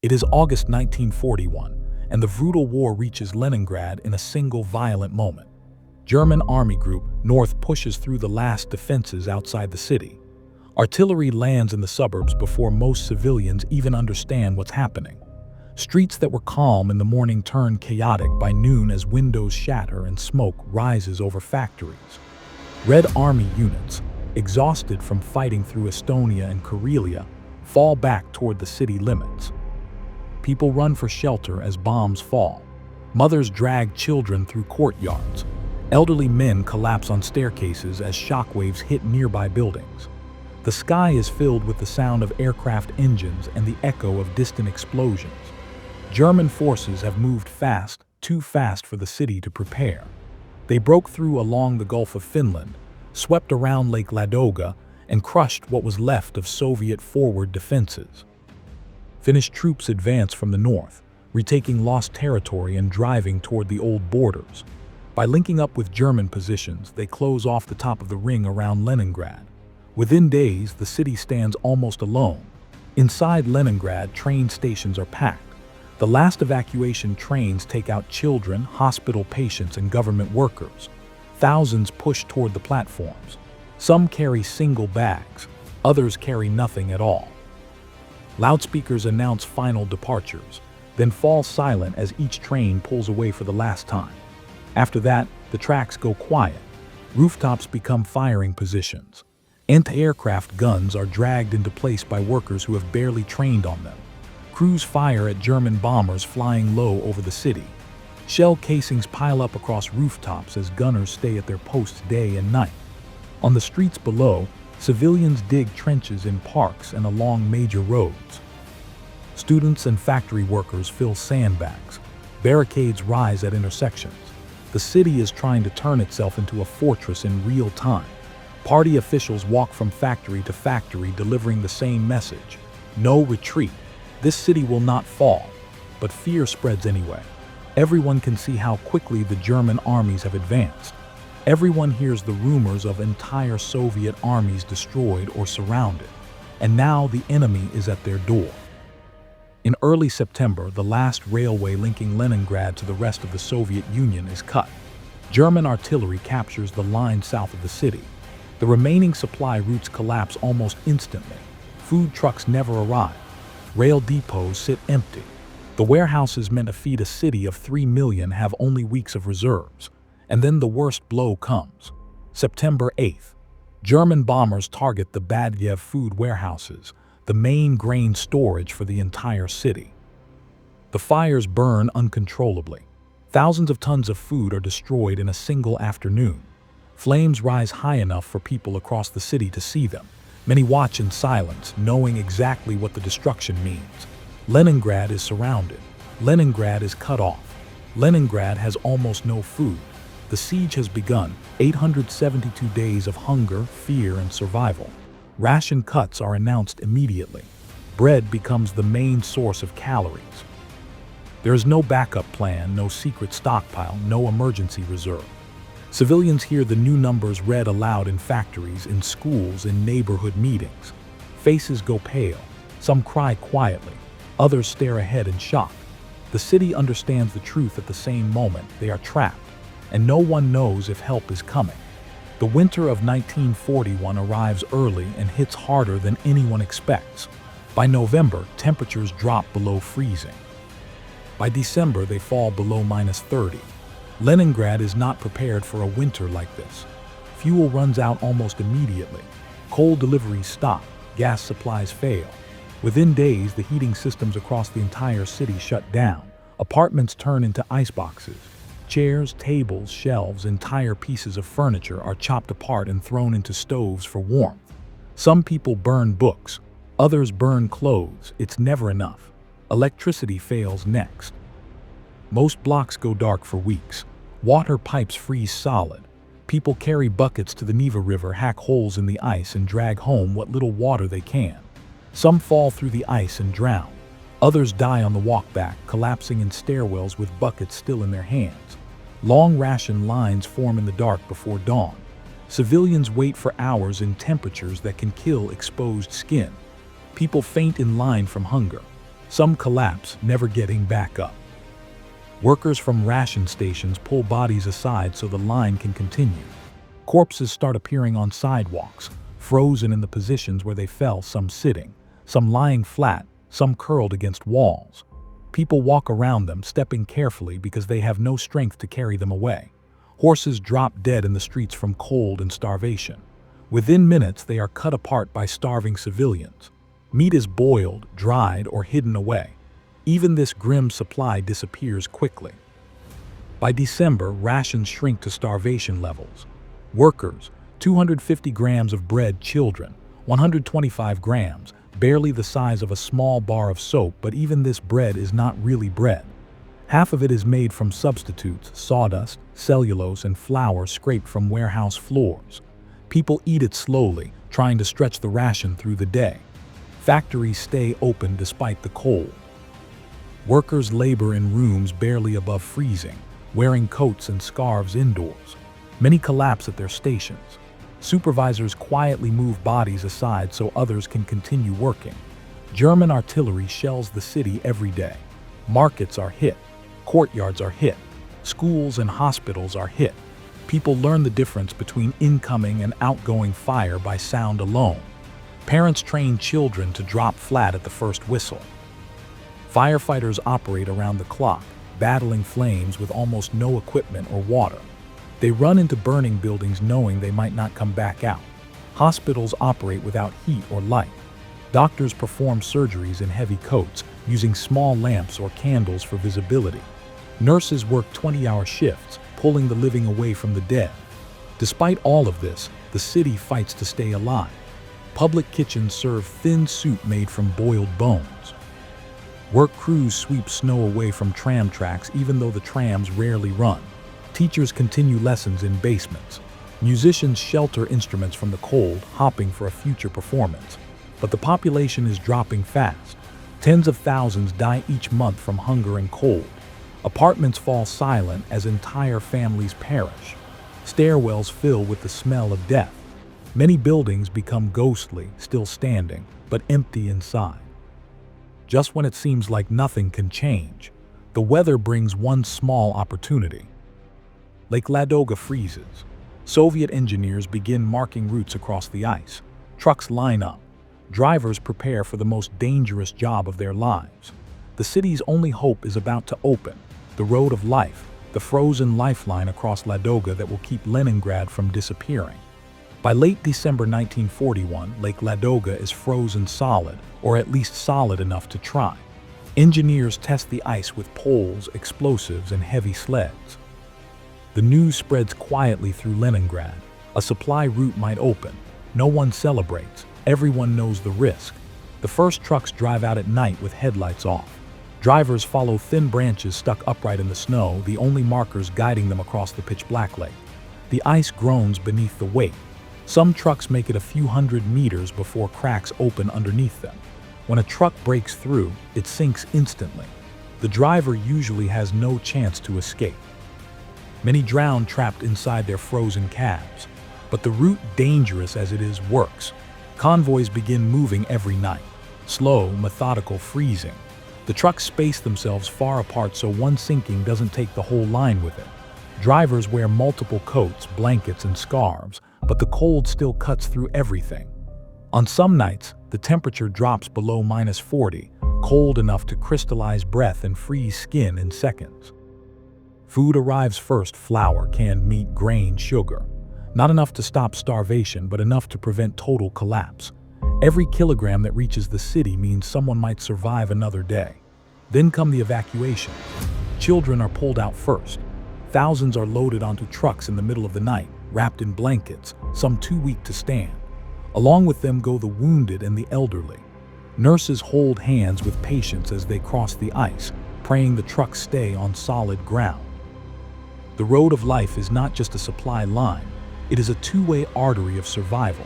It is August 1941, and the brutal war reaches Leningrad in a single violent moment. German Army Group North pushes through the last defenses outside the city. Artillery lands in the suburbs before most civilians even understand what's happening. Streets that were calm in the morning turn chaotic by noon as windows shatter and smoke rises over factories. Red Army units, exhausted from fighting through Estonia and Karelia, fall back toward the city limits. People run for shelter as bombs fall. Mothers drag children through courtyards. Elderly men collapse on staircases as shockwaves hit nearby buildings. The sky is filled with the sound of aircraft engines and the echo of distant explosions. German forces have moved fast, too fast for the city to prepare. They broke through along the Gulf of Finland, swept around Lake Ladoga, and crushed what was left of Soviet forward defenses. Finnish troops advance from the north, retaking lost territory and driving toward the old borders. By linking up with German positions, they close off the top of the ring around Leningrad. Within days, the city stands almost alone. Inside Leningrad, train stations are packed. The last evacuation trains take out children, hospital patients, and government workers. Thousands push toward the platforms. Some carry single bags, others carry nothing at all. Loudspeakers announce final departures, then fall silent as each train pulls away for the last time. After that, the tracks go quiet. Rooftops become firing positions. Anti-aircraft guns are dragged into place by workers who have barely trained on them. Crews fire at German bombers flying low over the city. Shell casings pile up across rooftops as gunners stay at their posts day and night. On the streets below, civilians dig trenches in parks and along major roads. Students and factory workers fill sandbags. Barricades rise at intersections. The city is trying to turn itself into a fortress in real time. Party officials walk from factory to factory delivering the same message: no retreat. This city will not fall. But fear spreads anyway. Everyone can see how quickly the German armies have advanced. Everyone hears the rumors of entire Soviet armies destroyed or surrounded. And now the enemy is at their door. In early September, the last railway linking Leningrad to the rest of the Soviet Union is cut. German artillery captures the line south of the city. The remaining supply routes collapse almost instantly. Food trucks never arrive. Rail depots sit empty. The warehouses meant to feed a city of 3 million have only weeks of reserves. And then the worst blow comes. September 8th. German bombers target the Badyev food warehouses, the main grain storage for the entire city. The fires burn uncontrollably. Thousands of tons of food are destroyed in a single afternoon. Flames rise high enough for people across the city to see them. Many watch in silence, knowing exactly what the destruction means. Leningrad is surrounded. Leningrad is cut off. Leningrad has almost no food. The siege has begun, 872 days of hunger, fear, and survival. Ration cuts are announced immediately. Bread becomes the main source of calories. There is no backup plan, no secret stockpile, no emergency reserve. Civilians hear the new numbers read aloud in factories, in schools, in neighborhood meetings. Faces go pale. Some cry quietly. Others stare ahead in shock. The city understands the truth at the same moment. They are trapped, and no one knows if help is coming. The winter of 1941 arrives early and hits harder than anyone expects. By November, temperatures drop below freezing. By December, they fall below -30. Leningrad is not prepared for a winter like this. Fuel runs out almost immediately. Coal deliveries stop. Gas supplies fail. Within days, the heating systems across the entire city shut down. Apartments turn into iceboxes. Chairs, tables, shelves, entire pieces of furniture are chopped apart and thrown into stoves for warmth. Some people burn books. Others burn clothes. It's never enough. Electricity fails next. Most blocks go dark for weeks. Water pipes freeze solid. People carry buckets to the Neva River, hack holes in the ice, and drag home what little water they can. Some fall through the ice and drown. Others die on the walk back, collapsing in stairwells with buckets still in their hands. Long ration lines form in the dark before dawn. Civilians wait for hours in temperatures that can kill exposed skin. People faint in line from hunger. Some collapse, never getting back up. Workers from ration stations pull bodies aside so the line can continue. Corpses start appearing on sidewalks, frozen in the positions where they fell, some sitting, some lying flat, some curled against walls. People walk around them, stepping carefully because they have no strength to carry them away. Horses drop dead in the streets from cold and starvation. Within minutes, they are cut apart by starving civilians. Meat is boiled, dried, or hidden away. Even this grim supply disappears quickly. By December, rations shrink to starvation levels. Workers, 250 grams of bread, children, 125 grams, barely the size of a small bar of soap, but even this bread is not really bread. Half of it is made from substitutes, sawdust, cellulose, and flour scraped from warehouse floors. People eat it slowly, trying to stretch the ration through the day. Factories stay open despite the cold. Workers labor in rooms barely above freezing, wearing coats and scarves indoors. Many collapse at their stations. Supervisors quietly move bodies aside so others can continue working. German artillery shells the city every day. Markets are hit. Courtyards are hit. Schools and hospitals are hit. People learn the difference between incoming and outgoing fire by sound alone. Parents train children to drop flat at the first whistle. Firefighters operate around the clock, battling flames with almost no equipment or water. They run into burning buildings knowing they might not come back out. Hospitals operate without heat or light. Doctors perform surgeries in heavy coats, using small lamps or candles for visibility. Nurses work 20-hour shifts, pulling the living away from the dead. Despite all of this, the city fights to stay alive. Public kitchens serve thin soup made from boiled bones. Work crews sweep snow away from tram tracks even though the trams rarely run. Teachers continue lessons in basements. Musicians shelter instruments from the cold, hoping for a future performance. But the population is dropping fast. Tens of thousands die each month from hunger and cold. Apartments fall silent as entire families perish. Stairwells fill with the smell of death. Many buildings become ghostly, still standing, but empty inside. Just when it seems like nothing can change, the weather brings one small opportunity. Lake Ladoga freezes. Soviet engineers begin marking routes across the ice. Trucks line up. Drivers prepare for the most dangerous job of their lives. The city's only hope is about to open, the road of life, the frozen lifeline across Ladoga that will keep Leningrad from disappearing. By late December 1941, Lake Ladoga is frozen solid, or at least solid enough to try. Engineers test the ice with poles, explosives, and heavy sleds. The news spreads quietly through Leningrad. A supply route might open. No one celebrates. Everyone knows the risk. The first trucks drive out at night with headlights off. Drivers follow thin branches stuck upright in the snow, the only markers guiding them across the pitch-black lake. The ice groans beneath the weight. Some trucks make it a few hundred meters before cracks open underneath them. When a truck breaks through, it sinks instantly. The driver usually has no chance to escape. Many drown trapped inside their frozen cabs. But the route, dangerous as it is, works. Convoys begin moving every night. Slow, methodical freezing. The trucks space themselves far apart so one sinking doesn't take the whole line with it. Drivers wear multiple coats, blankets, and scarves, but the cold still cuts through everything. On some nights, the temperature drops below -40, cold enough to crystallize breath and freeze skin in seconds. Food arrives first: flour, canned meat, grain, sugar. Not enough to stop starvation, but enough to prevent total collapse. Every kilogram that reaches the city means someone might survive another day. Then come the evacuation. Children are pulled out first. Thousands are loaded onto trucks in the middle of the night, wrapped in blankets, some too weak to stand. Along with them go the wounded and the elderly. Nurses hold hands with patients as they cross the ice, praying the trucks stay on solid ground. The road of life is not just a supply line, it is a two-way artery of survival.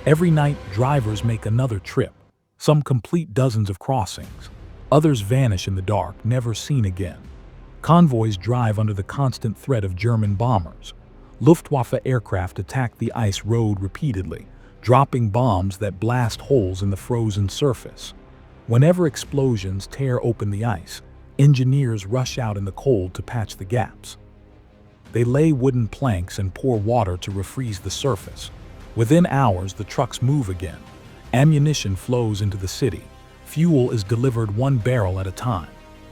Every night, drivers make another trip. Some complete dozens of crossings. Others vanish in the dark, never seen again. Convoys drive under the constant threat of German bombers. Luftwaffe aircraft attack the ice road repeatedly, dropping bombs that blast holes in the frozen surface. Whenever explosions tear open the ice, engineers rush out in the cold to patch the gaps. They lay wooden planks and pour water to refreeze the surface. Within hours, the trucks move again. Ammunition flows into the city. Fuel is delivered 1 barrel at a time.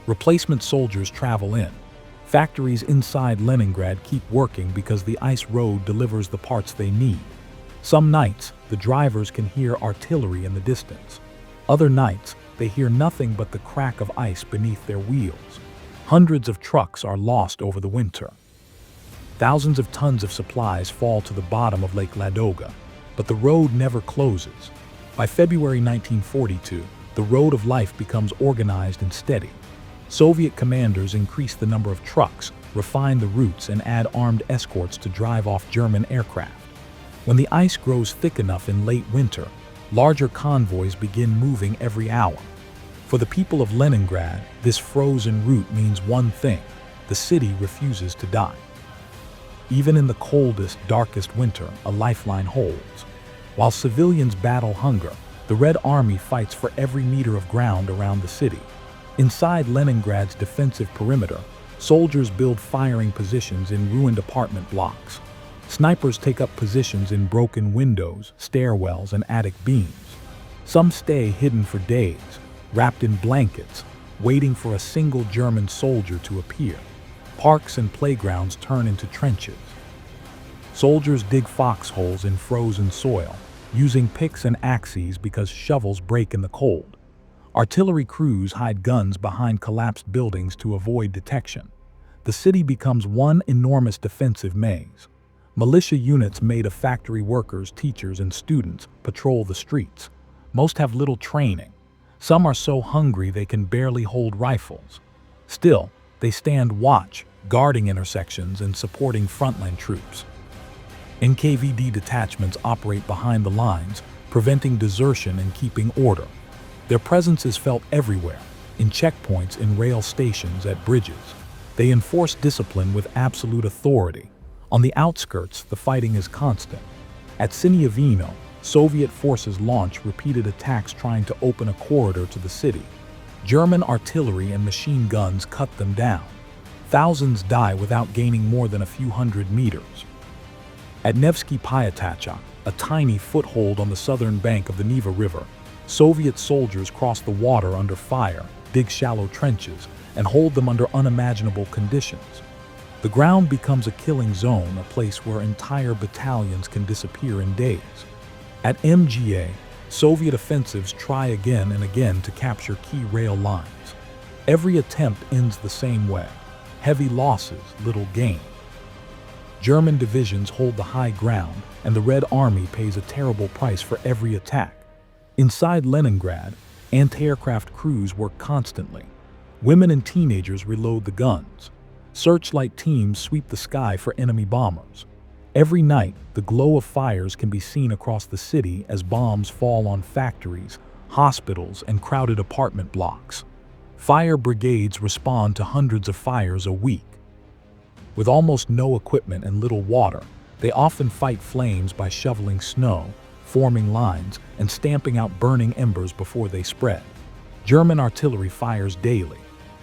Replacement soldiers travel in. Factories inside Leningrad keep working because the ice road delivers the parts they need. Some nights, the drivers can hear artillery in the distance. Other nights, they hear nothing but the crack of ice beneath their wheels. Hundreds of trucks are lost over the winter. Thousands of tons of supplies fall to the bottom of Lake Ladoga, but the road never closes. By February 1942, the road of life becomes organized and steady. Soviet commanders increase the number of trucks, refine the routes, and add armed escorts to drive off German aircraft. When the ice grows thick enough in late winter, larger convoys begin moving every hour. For the people of Leningrad, this frozen route means one thing: the city refuses to die. Even in the coldest, darkest winter, a lifeline holds. While civilians battle hunger, the Red Army fights for every meter of ground around the city. Inside Leningrad's defensive perimeter, soldiers build firing positions in ruined apartment blocks. Snipers take up positions in broken windows, stairwells, and attic beams. Some stay hidden for days, wrapped in blankets, waiting for a single German soldier to appear. Parks and playgrounds turn into trenches. Soldiers dig foxholes in frozen soil, using picks and axes because shovels break in the cold. Artillery crews hide guns behind collapsed buildings to avoid detection. The city becomes one enormous defensive maze. Militia units made of factory workers, teachers, and students patrol the streets. Most have little training. Some are so hungry they can barely hold rifles. Still, they stand watch, guarding intersections and supporting frontline troops. NKVD detachments operate behind the lines, preventing desertion and keeping order. Their presence is felt everywhere, in checkpoints, in rail stations, at bridges. They enforce discipline with absolute authority. On the outskirts, the fighting is constant. At Siniavino, Soviet forces launch repeated attacks trying to open a corridor to the city. German artillery and machine guns cut them down. Thousands die without gaining more than a few hundred meters. At Nevsky Pyatachak, a tiny foothold on the southern bank of the Neva River, Soviet soldiers cross the water under fire, dig shallow trenches, and hold them under unimaginable conditions. The ground becomes a killing zone, a place where entire battalions can disappear in days. At MGA, Soviet offensives try again and again to capture key rail lines. Every attempt ends the same way: heavy losses, little gain. German divisions hold the high ground, and the Red Army pays a terrible price for every attack. Inside Leningrad, anti-aircraft crews work constantly. Women and teenagers reload the guns. Searchlight teams sweep the sky for enemy bombers. Every night, the glow of fires can be seen across the city as bombs fall on factories, hospitals, and crowded apartment blocks. Fire brigades respond to hundreds of fires a week. With almost no equipment and little water, they often fight flames by shoveling snow, forming lines, and stamping out burning embers before they spread. German artillery fires daily.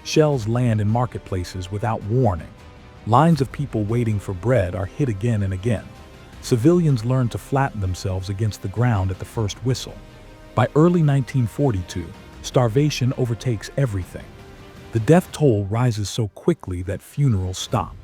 Shells land in marketplaces without warning. Lines of people waiting for bread are hit again and again. Civilians learn to flatten themselves against the ground at the first whistle. By early 1942, starvation overtakes everything. The death toll rises so quickly that funerals stop.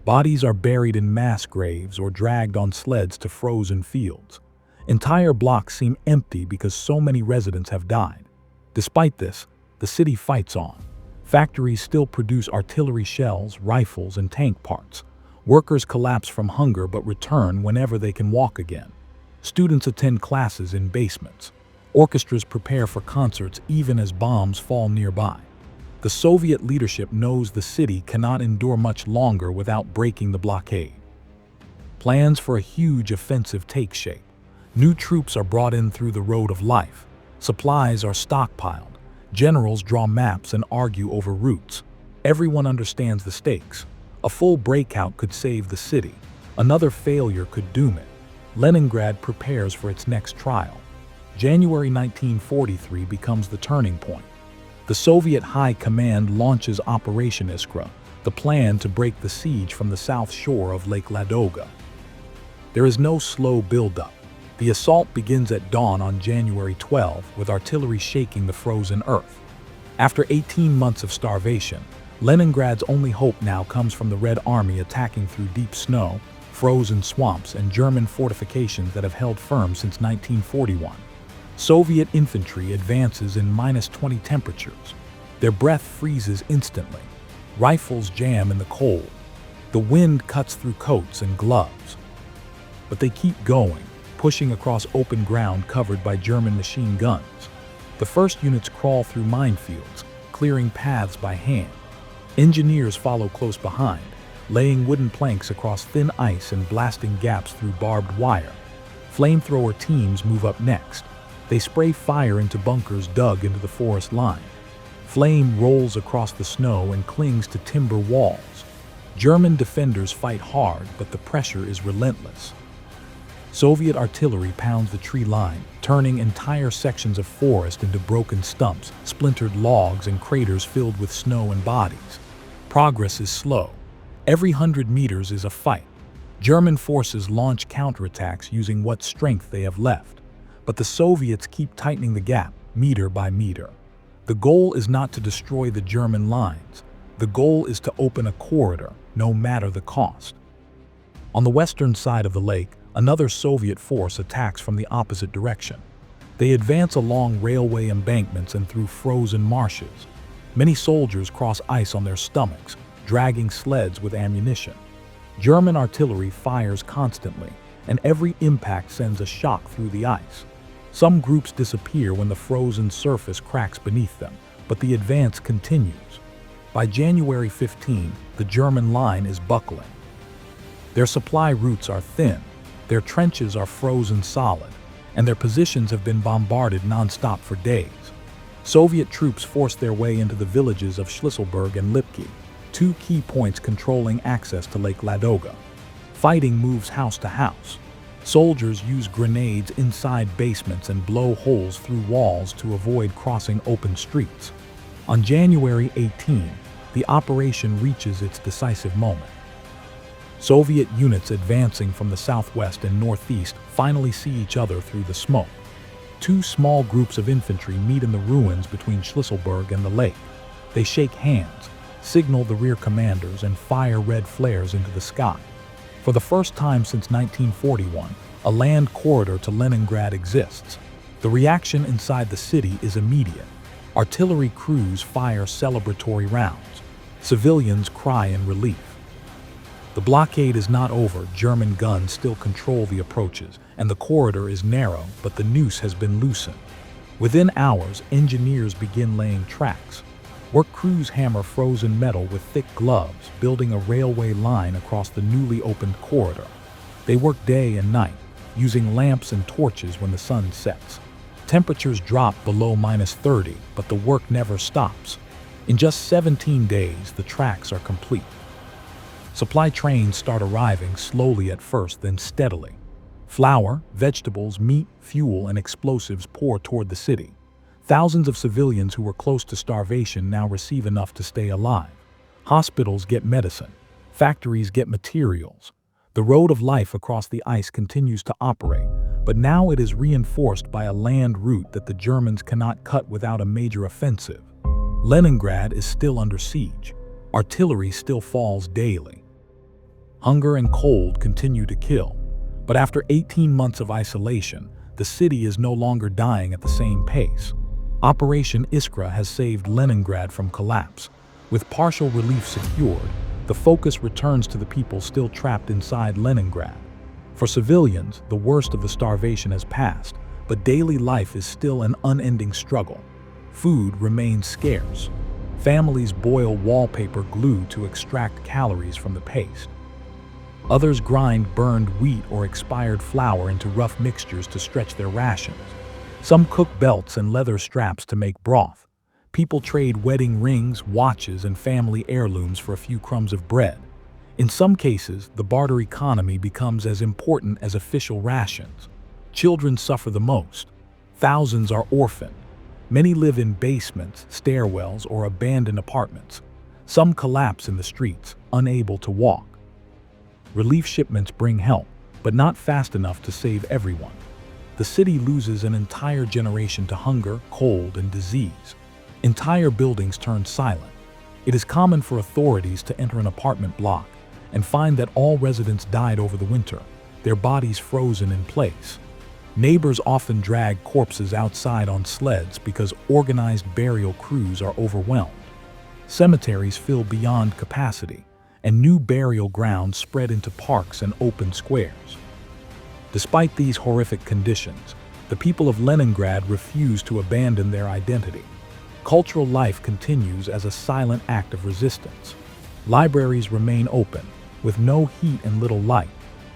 Bodies are buried in mass graves or dragged on sleds to frozen fields. Entire blocks seem empty because so many residents have died. Despite this, the city fights on. Factories still produce artillery shells, rifles, and tank parts. Workers collapse from hunger but return whenever they can walk again. Students attend classes in basements. Orchestras prepare for concerts even as bombs fall nearby. The Soviet leadership knows the city cannot endure much longer without breaking the blockade. Plans for a huge offensive take shape. New troops are brought in through the road of life. Supplies are stockpiled. Generals draw maps and argue over routes. Everyone understands the stakes. A full breakout could save the city. Another failure could doom it. Leningrad prepares for its next trial. January 1943 becomes the turning point. The Soviet High Command launches Operation Iskra, the plan to break the siege from the south shore of Lake Ladoga. There is no slow buildup. The assault begins at dawn on January 12, with artillery shaking the frozen earth. After 18 months of starvation, Leningrad's only hope now comes from the Red Army attacking through deep snow, frozen swamps, and German fortifications that have held firm since 1941. Soviet infantry advances in -20 temperatures. Their breath freezes instantly. Rifles jam in the cold. The wind cuts through coats and gloves. But they keep going, pushing across open ground covered by German machine guns. The first units crawl through minefields, clearing paths by hand. Engineers follow close behind, laying wooden planks across thin ice and blasting gaps through barbed wire. Flamethrower teams move up next. They spray fire into bunkers dug into the forest line. Flame rolls across the snow and clings to timber walls. German defenders fight hard, but the pressure is relentless. Soviet artillery pounds the tree line, turning entire sections of forest into broken stumps, splintered logs, and craters filled with snow and bodies. Progress is slow. Every 100 meters is a fight. German forces launch counterattacks using what strength they have left. But the Soviets keep tightening the gap, meter by meter. The goal is not to destroy the German lines. The goal is to open a corridor, no matter the cost. On the western side of the lake, another Soviet force attacks from the opposite direction. They advance along railway embankments and through frozen marshes. Many soldiers cross ice on their stomachs, dragging sleds with ammunition. German artillery fires constantly, and every impact sends a shock through the ice. Some groups disappear when the frozen surface cracks beneath them, but the advance continues. By January 15, the German line is buckling. Their supply routes are thin, their trenches are frozen solid, and their positions have been bombarded non-stop for days. Soviet troops force their way into the villages of Schlisselburg and Lipki, two key points controlling access to Lake Ladoga. Fighting moves house to house. Soldiers use grenades inside basements and blow holes through walls to avoid crossing open streets. On January 18, the operation reaches its decisive moment. Soviet units advancing from the southwest and northeast finally see each other through the smoke. Two small groups of infantry meet in the ruins between Schlisselburg and the lake. They shake hands, signal the rear commanders, and fire red flares into the sky. For the first time since 1941, a land corridor to Leningrad exists. The reaction inside the city is immediate. Artillery crews fire celebratory rounds. Civilians cry in relief. The blockade is not over. German guns still control the approaches, and the corridor is narrow, but the noose has been loosened. Within hours, engineers begin laying tracks. Work crews hammer frozen metal with thick gloves, building a railway line across the newly opened corridor. They work day and night, using lamps and torches when the sun sets. Temperatures drop below -30, but the work never stops. In just 17 days, the tracks are complete. Supply trains start arriving slowly at first, then steadily. Flour, vegetables, meat, fuel, and explosives pour toward the city. Thousands of civilians who were close to starvation now receive enough to stay alive. Hospitals get medicine. Factories get materials. The road of life across the ice continues to operate, but now it is reinforced by a land route that the Germans cannot cut without a major offensive. Leningrad is still under siege. Artillery still falls daily. Hunger and cold continue to kill. But after 18 months of isolation, the city is no longer dying at the same pace. Operation Iskra has saved Leningrad from collapse. With partial relief secured, the focus returns to the people still trapped inside Leningrad. For civilians, the worst of the starvation has passed, but daily life is still an unending struggle. Food remains scarce. Families boil wallpaper glue to extract calories from the paste. Others grind burned wheat or expired flour into rough mixtures to stretch their rations. Some cook belts and leather straps to make broth. People trade wedding rings, watches, and family heirlooms for a few crumbs of bread. In some cases, the barter economy becomes as important as official rations. Children suffer the most. Thousands are orphaned. Many live in basements, stairwells, or abandoned apartments. Some collapse in the streets, unable to walk. Relief shipments bring help, but not fast enough to save everyone. The city loses an entire generation to hunger, cold, and disease. Entire buildings turn silent. It is common for authorities to enter an apartment block and find that all residents died over the winter, their bodies frozen in place. Neighbors often drag corpses outside on sleds because organized burial crews are overwhelmed. Cemeteries fill beyond capacity, and new burial grounds spread into parks and open squares. Despite these horrific conditions, the people of Leningrad refuse to abandon their identity. Cultural life continues as a silent act of resistance. Libraries remain open, with no heat and little light,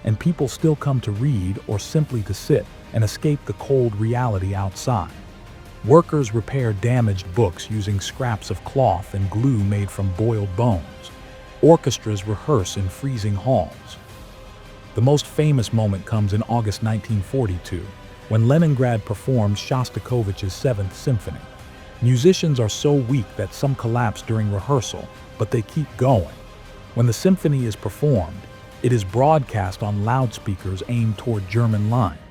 and people still come to read or simply to sit and escape the cold reality outside. Workers repair damaged books using scraps of cloth and glue made from boiled bones. Orchestras rehearse in freezing halls. The most famous moment comes in August 1942, when Leningrad performs Shostakovich's Seventh Symphony. Musicians are so weak that some collapse during rehearsal, but they keep going. When the symphony is performed, it is broadcast on loudspeakers aimed toward German lines.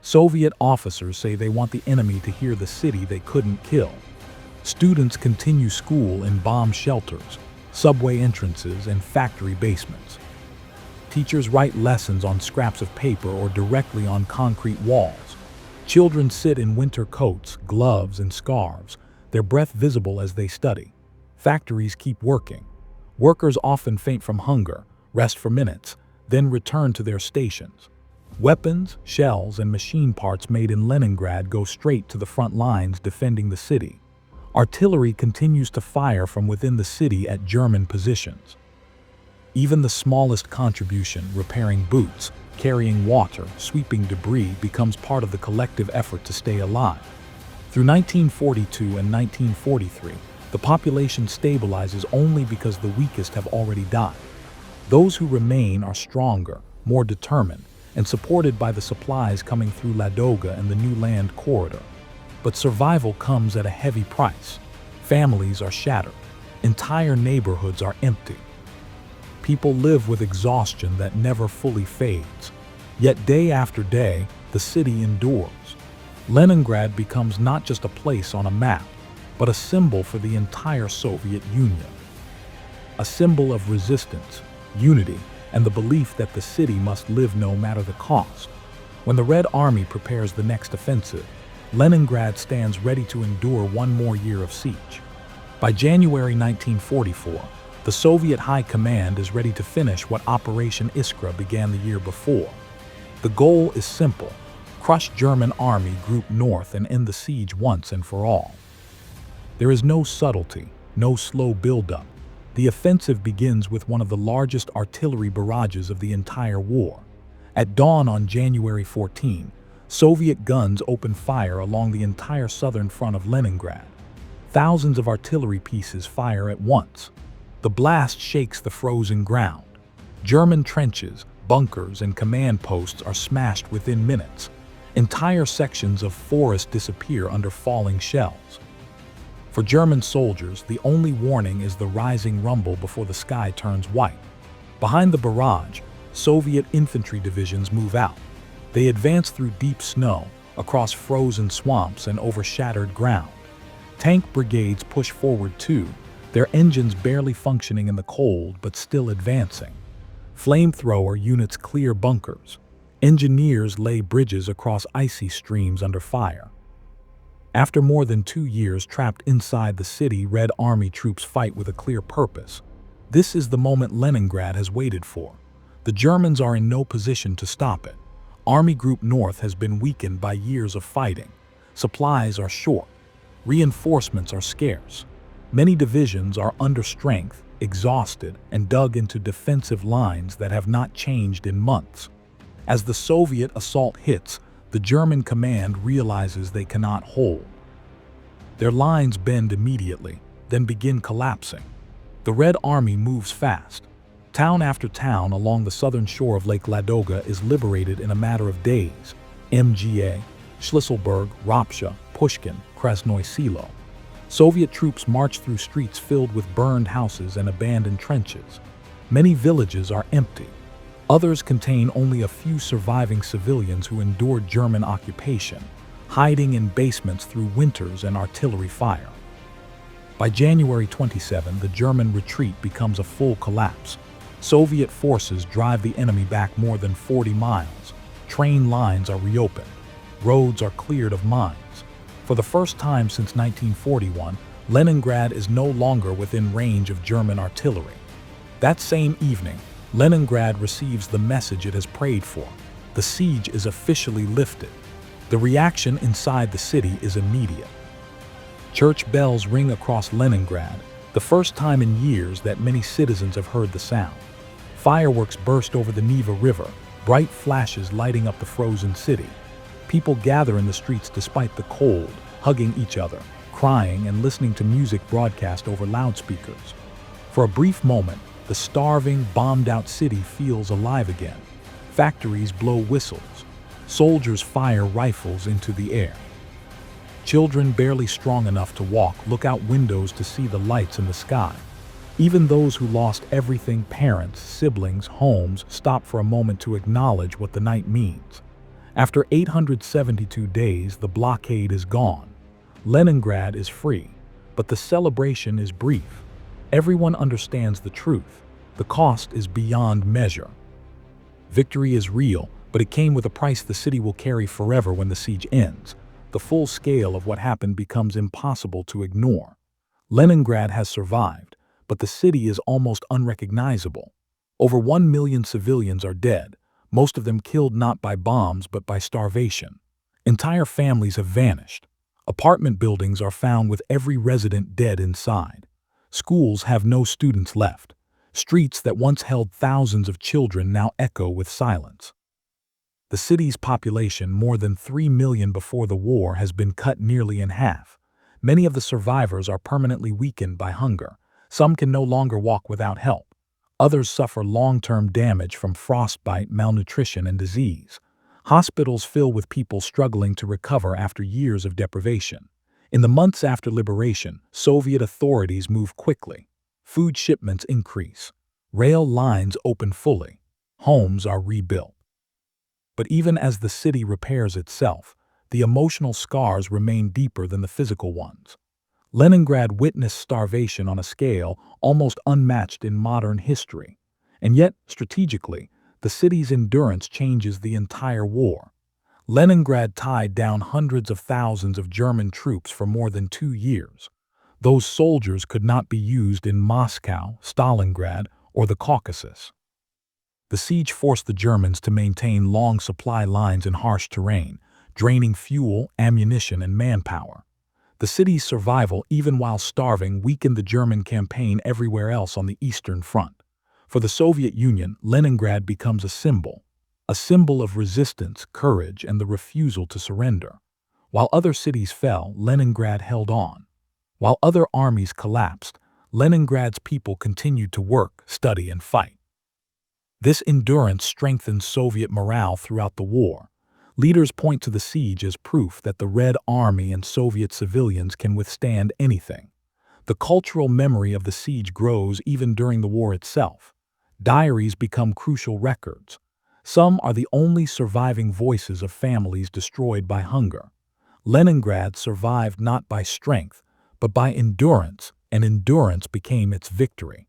Soviet officers say they want the enemy to hear the city they couldn't kill. Students continue school in bomb shelters, subway entrances, and factory basements. Teachers write lessons on scraps of paper or directly on concrete walls. Children sit in winter coats, gloves, and scarves, their breath visible as they study. Factories keep working. Workers often faint from hunger, rest for minutes, then return to their stations. Weapons, shells, and machine parts made in Leningrad go straight to the front lines defending the city. Artillery continues to fire from within the city at German positions. Even the smallest contribution, repairing boots, carrying water, sweeping debris, becomes part of the collective effort to stay alive. Through 1942 and 1943, the population stabilizes only because the weakest have already died. Those who remain are stronger, more determined, and supported by the supplies coming through Ladoga and the new land corridor. But survival comes at a heavy price. Families are shattered. Entire neighborhoods are empty. People live with exhaustion that never fully fades. Yet day after day, the city endures. Leningrad becomes not just a place on a map, but a symbol for the entire Soviet Union. A symbol of resistance, unity, and the belief that the city must live no matter the cost. When the Red Army prepares the next offensive, Leningrad stands ready to endure one more year of siege. By January 1944, the Soviet High Command is ready to finish what Operation Iskra began the year before. The goal is simple: crush German Army Group North and end the siege once and for all. There is no subtlety, no slow buildup. The offensive begins with one of the largest artillery barrages of the entire war. At dawn on January 14, Soviet guns open fire along the entire southern front of Leningrad. Thousands of artillery pieces fire at once. The blast shakes the frozen ground. German trenches, bunkers, and command posts are smashed within minutes. Entire sections of forest disappear under falling shells. For German soldiers, the only warning is the rising rumble before the sky turns white. Behind the barrage, Soviet infantry divisions move out. They advance through deep snow, across frozen swamps and over shattered ground. Tank brigades push forward too, their engines barely functioning in the cold but still advancing. Flamethrower units clear bunkers. Engineers lay bridges across icy streams under fire. After more than 2 years trapped inside the city, Red Army troops fight with a clear purpose. This is the moment Leningrad has waited for. The Germans are in no position to stop it. Army Group North has been weakened by years of fighting. Supplies are short. Reinforcements are scarce. Many divisions are under strength, exhausted, and dug into defensive lines that have not changed in months. As the Soviet assault hits, the German command realizes they cannot hold. Their lines bend immediately, then begin collapsing. The Red Army moves fast. Town after town along the southern shore of Lake Ladoga is liberated in a matter of days. MGA, Schlisselburg, Ropsha, Pushkin, Krasnoye Selo. Soviet troops marched through streets filled with burned houses and abandoned trenches. Many villages are empty. Others contain only a few surviving civilians who endured German occupation, hiding in basements through winters and artillery fire. By January 27, the German retreat becomes a full collapse. Soviet forces drive the enemy back more than 40 miles. Train lines are reopened. Roads are cleared of mines. For the first time since 1941, Leningrad is no longer within range of German artillery. That same evening, Leningrad receives the message it has prayed for. The siege is officially lifted. The reaction inside the city is immediate. Church bells ring across Leningrad, the first time in years that many citizens have heard the sound. Fireworks burst over the Neva River, bright flashes lighting up the frozen city. People gather in the streets despite the cold, hugging each other, crying and listening to music broadcast over loudspeakers. For a brief moment, the starving, bombed-out city feels alive again. Factories blow whistles. Soldiers fire rifles into the air. Children barely strong enough to walk look out windows to see the lights in the sky. Even those who lost everything, parents, siblings, homes, stop for a moment to acknowledge what the night means. After 872 days, the blockade is gone. Leningrad is free, but the celebration is brief. Everyone understands the truth. The cost is beyond measure. Victory is real, but it came with a price the city will carry forever when the siege ends. The full scale of what happened becomes impossible to ignore. Leningrad has survived, but the city is almost unrecognizable. Over 1 million civilians are dead, most of them killed not by bombs but by starvation. Entire families have vanished. Apartment buildings are found with every resident dead inside. Schools have no students left. Streets that once held thousands of children now echo with silence. The city's population, more than 3 million before the war, has been cut nearly in half. Many of the survivors are permanently weakened by hunger. Some can no longer walk without help. Others suffer long-term damage from frostbite, malnutrition, and disease. Hospitals fill with people struggling to recover after years of deprivation. In the months after liberation, Soviet authorities move quickly. Food shipments increase. Rail lines open fully. Homes are rebuilt. But even as the city repairs itself, the emotional scars remain deeper than the physical ones. Leningrad witnessed starvation on a scale almost unmatched in modern history. And yet, strategically, the city's endurance changes the entire war. Leningrad tied down hundreds of thousands of German troops for more than 2 years. Those soldiers could not be used in Moscow, Stalingrad, or the Caucasus. The siege forced the Germans to maintain long supply lines in harsh terrain, draining fuel, ammunition, and manpower. The city's survival, even while starving, weakened the German campaign everywhere else on the Eastern Front. For the Soviet Union, Leningrad becomes a symbol of resistance, courage, and the refusal to surrender. While other cities fell, Leningrad held on. While other armies collapsed, Leningrad's people continued to work, study, and fight. This endurance strengthened Soviet morale throughout the war. Leaders point to the siege as proof that the Red Army and Soviet civilians can withstand anything. The cultural memory of the siege grows even during the war itself. Diaries become crucial records. Some are the only surviving voices of families destroyed by hunger. Leningrad survived not by strength, but by endurance, and endurance became its victory.